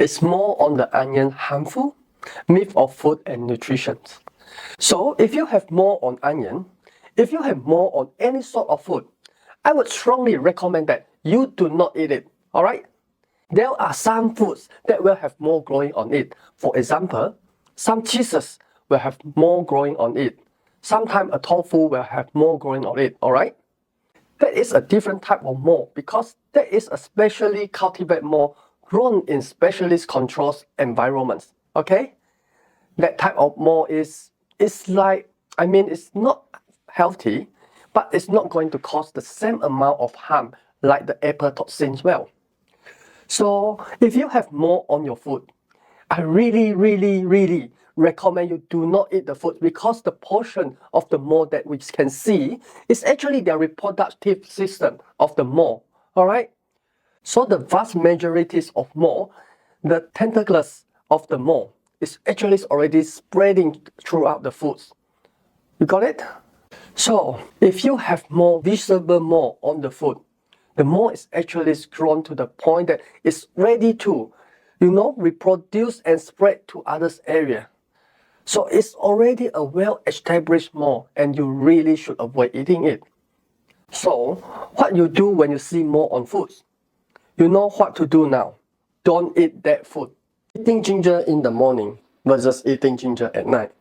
Is more on the onion harmful? Myth of food and nutrition. So if you have more on onion, if you have more on any sort of food, I would strongly recommend that you do not eat it, alright? There are some foods that will have more growing on it. For example, some cheeses will have more growing on it. Sometimes a tofu will have more growing on it, alright? That is a different type of more because that is a specially cultivated more grown in specialist controlled environments, okay? That type of more is like, it's not healthy, but it's not going to cause the same amount of harm like the apple toxins well. So if you have more on your food, I really recommend you do not eat the food because the portion of the mole that we can see is actually the reproductive system of the mole, alright? So the vast majority of mole, the tentacles of the mole is actually already spreading throughout the foods. You got it? So if you have more visible mole on the food, the mole is actually grown to the point that it's ready to, reproduce and spread to others area. So it's already a well-established mole and you really should avoid eating it. So what you do when you see mole on foods? You know what to do now. Don't eat that food. Eating ginger in the morning versus eating ginger at night.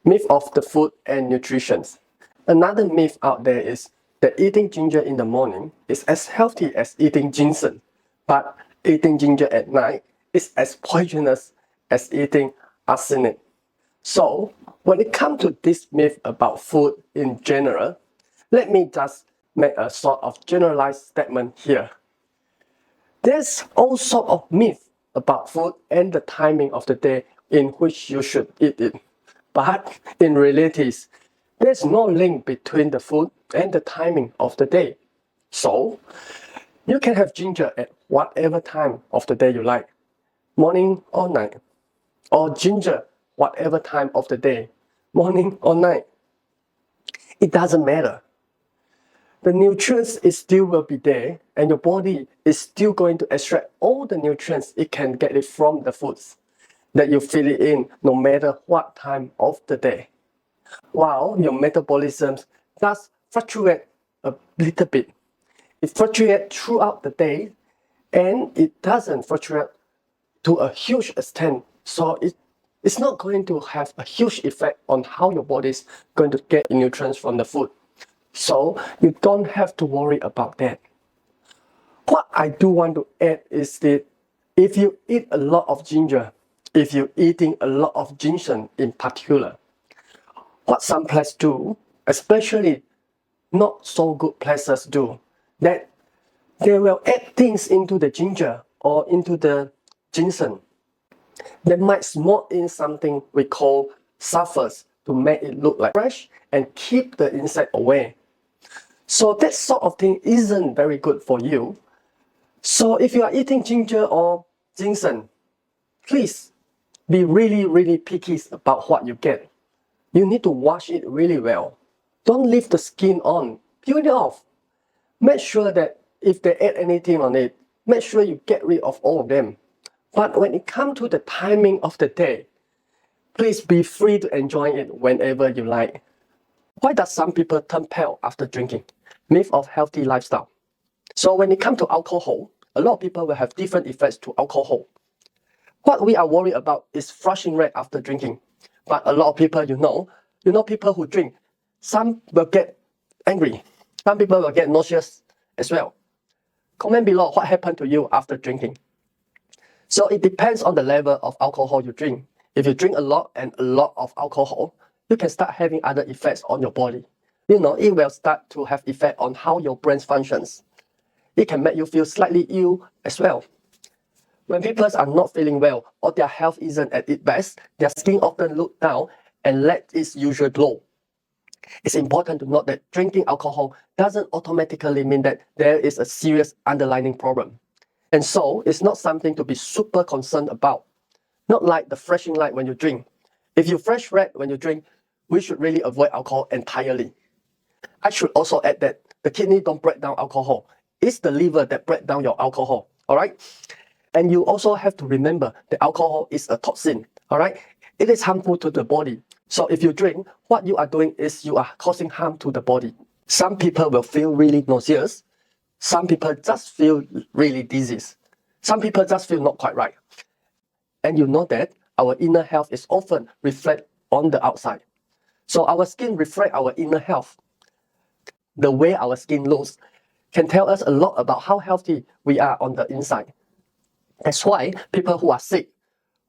Myth of the food and nutrition. Another myth out there is that eating ginger in the morning is as healthy as eating ginseng, but eating ginger at night is as poisonous as eating arsenic. So when it comes to this myth about food in general, let me just make a sort of generalized statement here. There's all sort of myth about food and the timing of the day in which you should eat it. But in reality, there's no link between the food and the timing of the day. So you can have ginger at whatever time of the day you like, morning or night, or ginger whatever time of the day, morning or night. It doesn't matter. The nutrients still will be there and your body is still going to extract all the nutrients it can get it from the foods that you fill it in no matter what time of the day. While your metabolism does fluctuate a little bit. It fluctuates throughout the day and it doesn't fluctuate to a huge extent. So it's not going to have a huge effect on how your body is going to get nutrients from the food. So you don't have to worry about that. What I do want to add is that if you eat a lot of ginger, if you're eating a lot of ginseng in particular, what some places do, especially not so good places do, that they will add things into the ginger or into the ginseng. They might smoke in something we call sulfurs to make it look like fresh and keep the insect away. So that sort of thing isn't very good for you. So if you are eating ginger or ginseng, please be really picky about what you get. You need to wash it really well. Don't leave the skin on. Peel it off. Make sure that if they add anything on it, make sure you get rid of all of them. But when it comes to the timing of the day, please be free to enjoy it whenever you like. Why does some people turn pale after drinking? Myth of healthy lifestyle. So when it comes to alcohol, a lot of people will have different effects to alcohol. What we are worried about is flushing red after drinking. But a lot of people, people who drink, some will get angry. Some people will get nauseous as well. Comment below what happened to you after drinking. So it depends on the level of alcohol you drink. If you drink a lot of alcohol, you can start having other effects on your body. It will start to have effect on how your brain functions. It can make you feel slightly ill as well. When people are not feeling well or their health isn't at its best, their skin often looks down and lacks its usual glow. It's important to note that drinking alcohol doesn't automatically mean that there is a serious underlying problem. And so it's not something to be super concerned about. Not like the flashing light when you drink. If you flash red when you drink, we should really avoid alcohol entirely. I should also add that the kidney don't break down alcohol. It's the liver that breaks down your alcohol. Alright? And you also have to remember that alcohol is a toxin, all right? It is harmful to the body. So if you drink, what you are doing is you are causing harm to the body. Some people will feel really nauseous. Some people just feel really dizzy. Some people just feel not quite right. And you know that our inner health is often reflected on the outside. So our skin reflects our inner health. The way our skin looks can tell us a lot about how healthy we are on the inside. That's why people who are sick,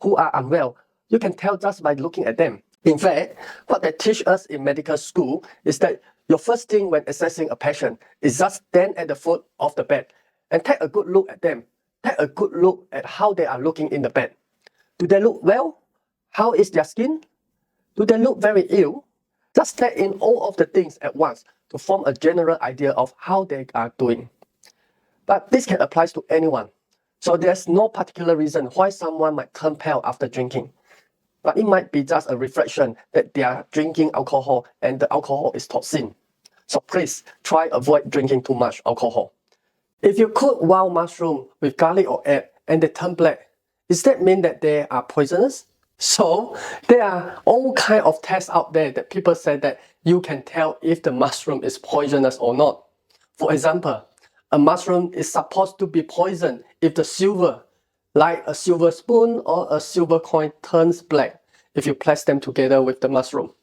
who are unwell, you can tell just by looking at them. In fact, what they teach us in medical school is that your first thing when assessing a patient is just stand at the foot of the bed and take a good look at them. Take a good look at how they are looking in the bed. Do they look well? How is their skin? Do they look very ill? Just take in all of the things at once to form a general idea of how they are doing. But this can apply to anyone. So there's no particular reason why someone might turn pale after drinking. But it might be just a reflection that they are drinking alcohol and the alcohol is toxin. So please try avoid drinking too much alcohol. If you cook wild mushroom with garlic or egg and they turn black, does that mean that they are poisonous? So there are all kinds of tests out there that people say that you can tell if the mushroom is poisonous or not. For example, a mushroom is supposed to be poisoned if the silver, like a silver spoon or a silver coin, turns black if you place them together with the mushroom.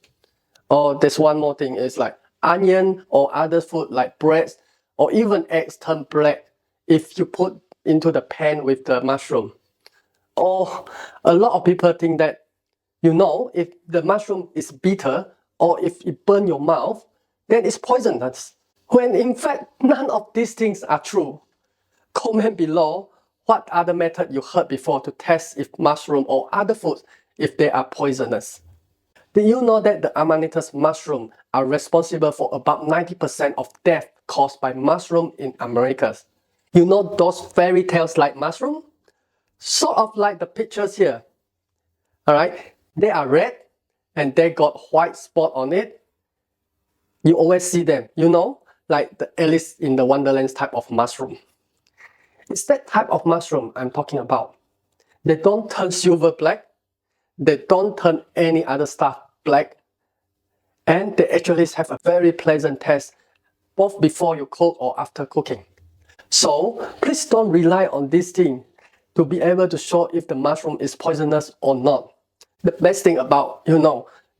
Or there's one more thing, is like onion or other food like bread or even eggs turn black if you put into the pan with the mushroom. Or a lot of people think that, if the mushroom is bitter or if it burns your mouth, then it's poisonous. When in fact, none of these things are true. Comment below what other method you heard before to test if mushroom or other foods, if they are poisonous. Did you know that the Amanitous mushroom are responsible for about 90% of death caused by mushroom in Americas? You know those fairy tales like mushroom? Sort of like the pictures here. Alright, they are red and they got white spot on it. You always see them, like the Alice in the Wonderland type of mushroom. It's that type of mushroom I'm talking about. They don't turn silver black. They don't turn any other stuff black. And they actually have a very pleasant taste both before you cook or after cooking. So please don't rely on this thing to be able to show if the mushroom is poisonous or not. The best thing about,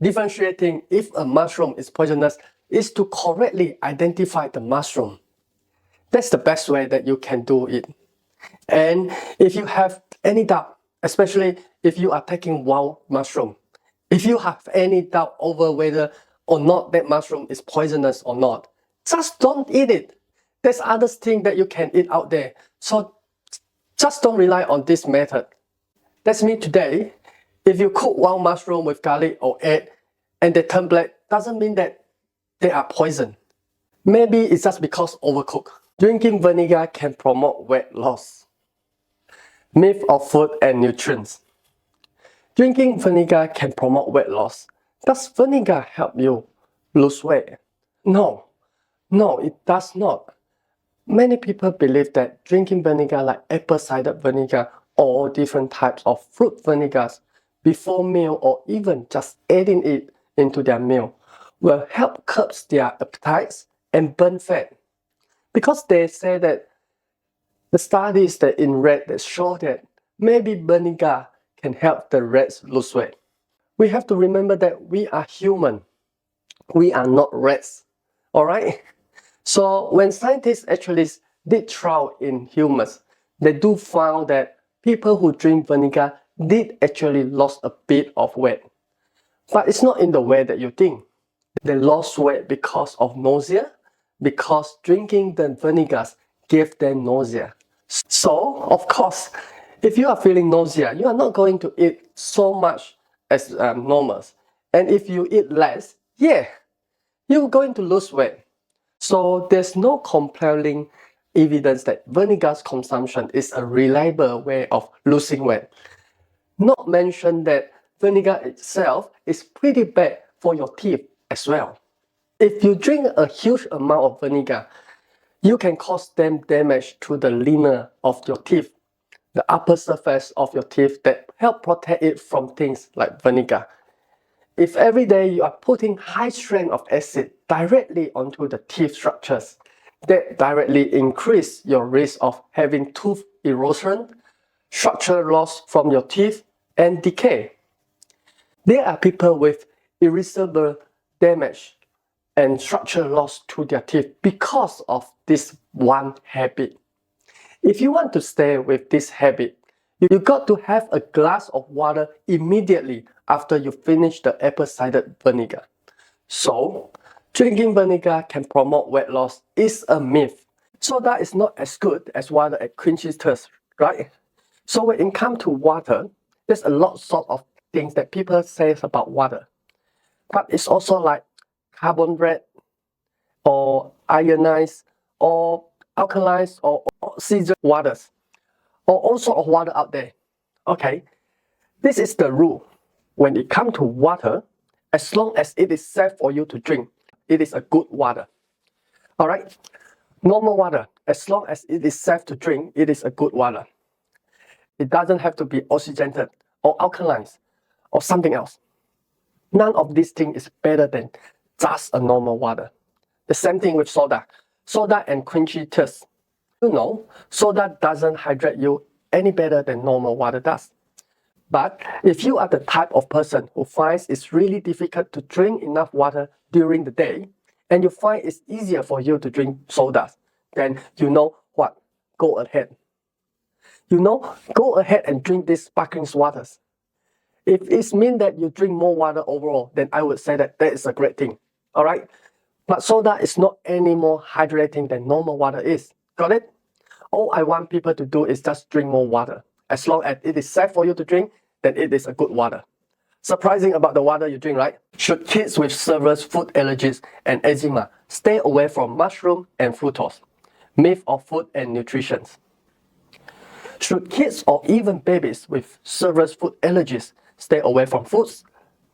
differentiating if a mushroom is poisonous is to correctly identify the mushroom. That's the best way that you can do it. And if you have any doubt, especially if you are taking wild mushroom, if you have any doubt over whether or not that mushroom is poisonous or not, just don't eat it. There's other things that you can eat out there. So just don't rely on this method. That's me today. If you cook wild mushroom with garlic or egg and they turn black, doesn't mean that they are poison. Maybe it's just because overcooked. Drinking vinegar can promote weight loss. Myth of food and nutrients. Drinking vinegar can promote weight loss. Does vinegar help you lose weight? No, it does not. Many people believe that drinking vinegar like apple cider vinegar or different types of fruit vinegars before meal or even just adding it into their meal will help curb their appetites and burn fat. Because they say that the studies that in red that show that maybe vinegar can help the rats lose weight. We have to remember that we are human. We are not rats. Alright? So when scientists actually did trial in humans, they do found that people who drink vinegar did actually lose a bit of weight. But it's not in the way that you think. They lost weight because of nausea, because drinking the vinegars gave them nausea. So, of course, if you are feeling nausea, you are not going to eat so much as normal. And if you eat less, you're going to lose weight. So there's no compelling evidence that vinegar's consumption is a reliable way of losing weight. Not mention that vinegar itself is pretty bad for your teeth as well. If you drink a huge amount of vinegar, you can cause them damage to the lining of your teeth. the upper surface of your teeth that help protect it from things like vinegar. If every day you are putting high strength of acid directly onto the teeth structures, that directly increase your risk of having tooth erosion, structure loss from your teeth, and decay. There are people with irreversible damage and structure loss to their teeth because of this one habit. If you want to stay with this habit, you got to have a glass of water immediately after you finish the apple cider vinegar. So, drinking vinegar can promote weight loss is a myth. Soda is not as good as water at quenches thirst, right? So when it comes to water, there's a lot sort of things that people say about water. But it's also like carbonate or ionized or alkalized or oxygen waters or all sort of water out there. Okay, this is the rule. When it comes to water, as long as it is safe for you to drink, it is a good water. Alright, normal water, as long as it is safe to drink, it is a good water. It doesn't have to be oxygenated or alkaline or something else. None of these things is better than just a normal water. The same thing with soda. Soda and quenchy thirst. You know, soda doesn't hydrate you any better than normal water does. But if you are the type of person who finds it's really difficult to drink enough water during the day, and you find it's easier for you to drink sodas, then you know what? Go ahead. Go ahead and drink these sparkling waters. If it means that you drink more water overall, then I would say that is a great thing. Alright? But soda is not any more hydrating than normal water is. Got it? All I want people to do is just drink more water. As long as it is safe for you to drink, then it is a good water. Surprising about the water you drink, right? Should kids with severe food allergies and eczema stay away from mushroom and fructose? Myth of food and nutrition. Should kids or even babies with severe food allergies stay away from foods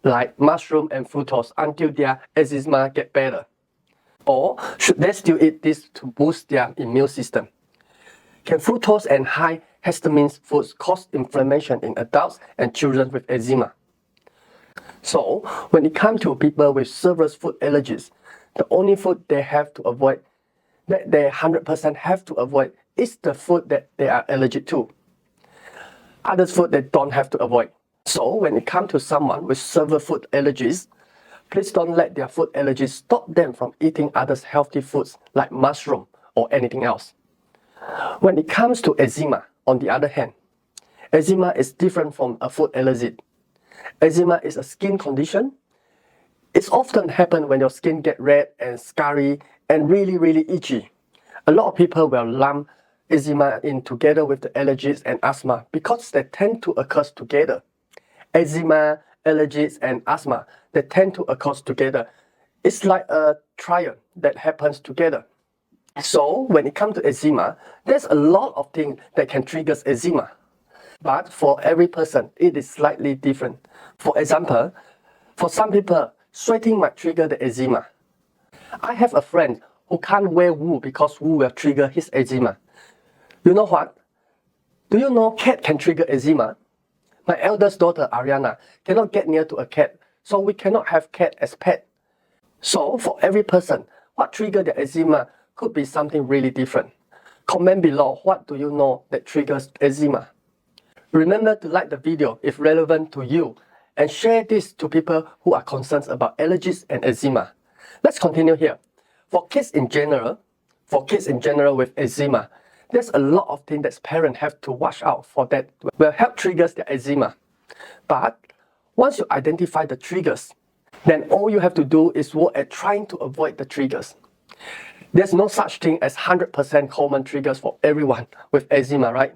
like mushroom and fructose until their eczema get better? Or should they still eat this to boost their immune system? Can fructose and high histamine foods cause inflammation in adults and children with eczema? So, when it comes to people with severe food allergies, the only food they have to avoid, that they 100% have to avoid, is the food that they are allergic to. Other food they don't have to avoid. So, when it comes to someone with severe food allergies, please don't let their food allergies stop them from eating other healthy foods like mushroom or anything else. When it comes to eczema, on the other hand, eczema is different from a food allergy. Eczema is a skin condition. It often happens when your skin gets red and scary and really itchy. A lot of people will lump eczema in together with the allergies and asthma because they tend to occur together. Eczema, allergies, and asthma, they tend to occur together. It's like a triad that happens together. So when it comes to eczema, there's a lot of things that can trigger eczema. But for every person, it is slightly different. For example, for some people, sweating might trigger the eczema. I have a friend who can't wear wool because wool will trigger his eczema. You know what? Do you know cat can trigger eczema? My eldest daughter, Ariana, cannot get near to a cat, so we cannot have cat as pet. So for every person, what triggers the eczema could be something really different. Comment below what do you know that triggers eczema. Remember to like the video if relevant to you and share this to people who are concerned about allergies and eczema. Let's continue here. For kids in general with eczema, there's a lot of things that parents have to watch out for that will help triggers the eczema. But once you identify the triggers, then all you have to do is work at trying to avoid the triggers. There's no such thing as 100% common triggers for everyone with eczema, right?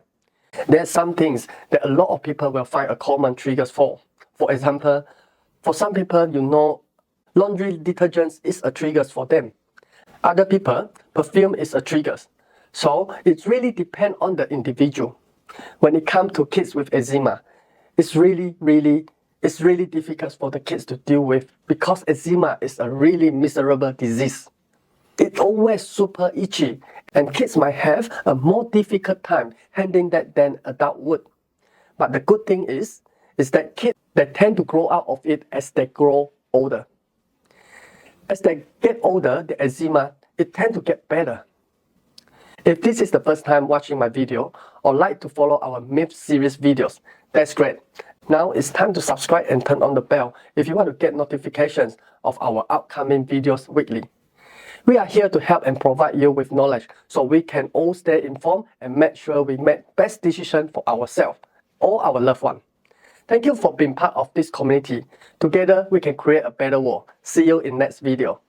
There's some things that a lot of people will find a common triggers for. For example, for some people, you know, laundry detergents is a trigger for them. Other people, perfume is a trigger. So it really depends on the individual. When it comes to kids with eczema, it's really difficult for the kids to deal with because eczema is a really miserable disease. It's always super itchy, and kids might have a more difficult time handling that than adults would. But the good thing is that kids they tend to grow out of it as they grow older. As they get older, the eczema it tends to get better. If this is the first time watching my video or like to follow our myth series videos, that's great. Now it's time to subscribe and turn on the bell if you want to get notifications of our upcoming videos weekly. We are here to help and provide you with knowledge so we can all stay informed and make sure we make best decisions for ourselves or our loved one. Thank you for being part of this community. Together we can create a better world. See you in next video.